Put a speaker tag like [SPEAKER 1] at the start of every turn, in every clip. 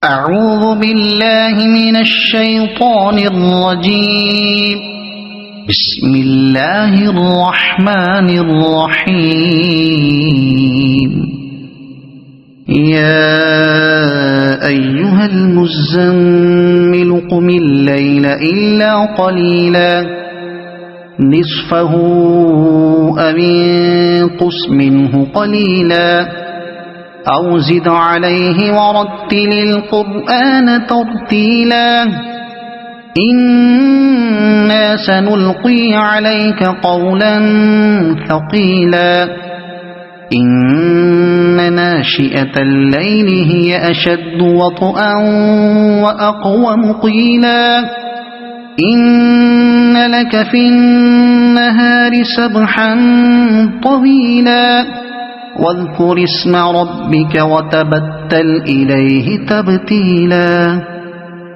[SPEAKER 1] أعوذ بالله من الشيطان الرجيم. بسم الله الرحمن الرحيم. يا أيها المزمل قم الليل إلا قليلا نصفه أو انقص منه قليلا أو زد عليه ورتل القرآن ترتيلا إنا سنلقي عليك قولا ثقيلا إن ناشئة الليل هي أشد وطئا وأقوم قيلا إن لك في النهار سبحا طويلا واذكر اسم ربك وتبتل إليه تبتيلا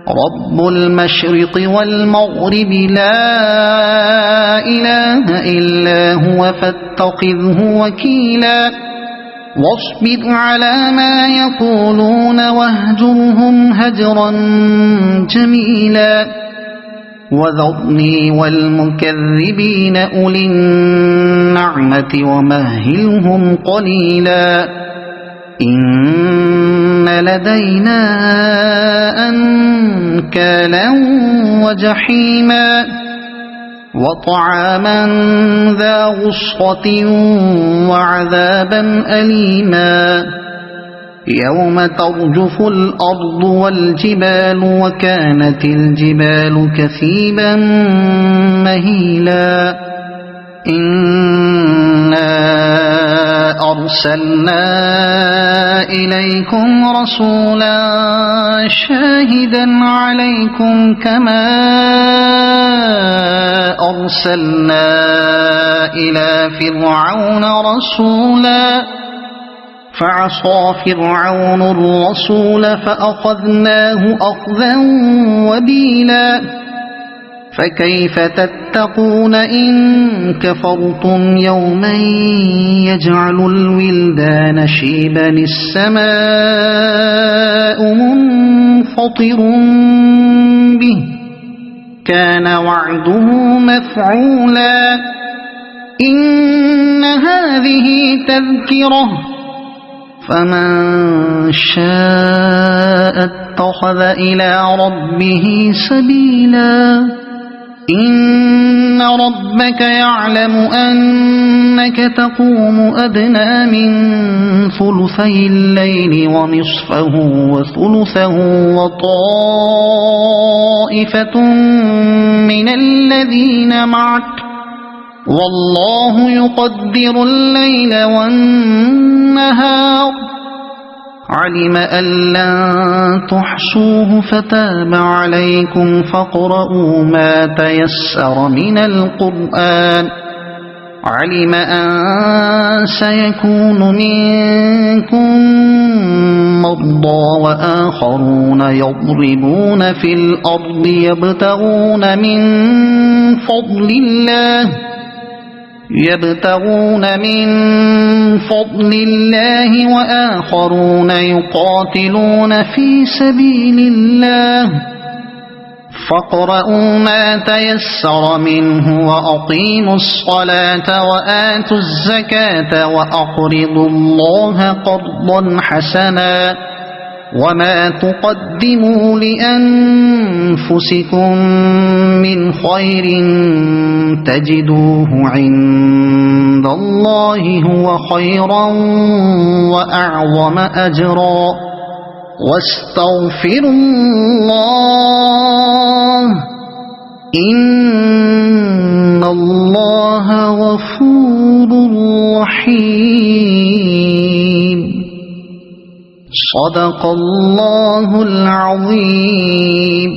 [SPEAKER 1] رب المشرق والمغرب لا إله إلا هو فاتخذه وكيلا واصبر على ما يقولون واهجرهم هجرا جميلا وذرني والمكذبين أولي النعمة ومهلهم قليلا إن لدينا أنكالا وجحيما وطعاما ذا غصة وعذابا أليما يوم ترجف الأرض والجبال وكانت الجبال كثيبا مهيلا إنا أرسلنا إليكم رسولا شاهدا عليكم كما أرسلنا إلى فرعون رسولا فعصى فرعون الرسول فأخذناه أخذا وبيلا فكيف تتقون إن كفرتم يوما يجعل الولدان شيبا السماء منفطر به كان وعده مفعولا إن هذه تذكرة فمن شاء اتخذ إلى ربه سبيلا إن ربك يعلم أنك تقوم أدنى من ثلثي الليل ونصفه وثلثه وطائفة من الذين معك والله يقدر الليل والنهار علم أن لن تحصوه فتاب عليكم فاقرؤوا ما تيسر من القرآن علم أن سيكون منكم مرضى وآخرون يضربون في الأرض يبتغون من فضل الله وآخرون يقاتلون في سبيل الله فاقرؤوا ما تيسر منه وأقيموا الصلاة وآتوا الزكاة وأقرضوا الله قرضا حسنا وما تقدموا لأنفسكم من خير تجدوه عند الله هو خيرا وأعظم أجرا واستغفروا الله إن الله غفور رحيم صدق الله العظيم.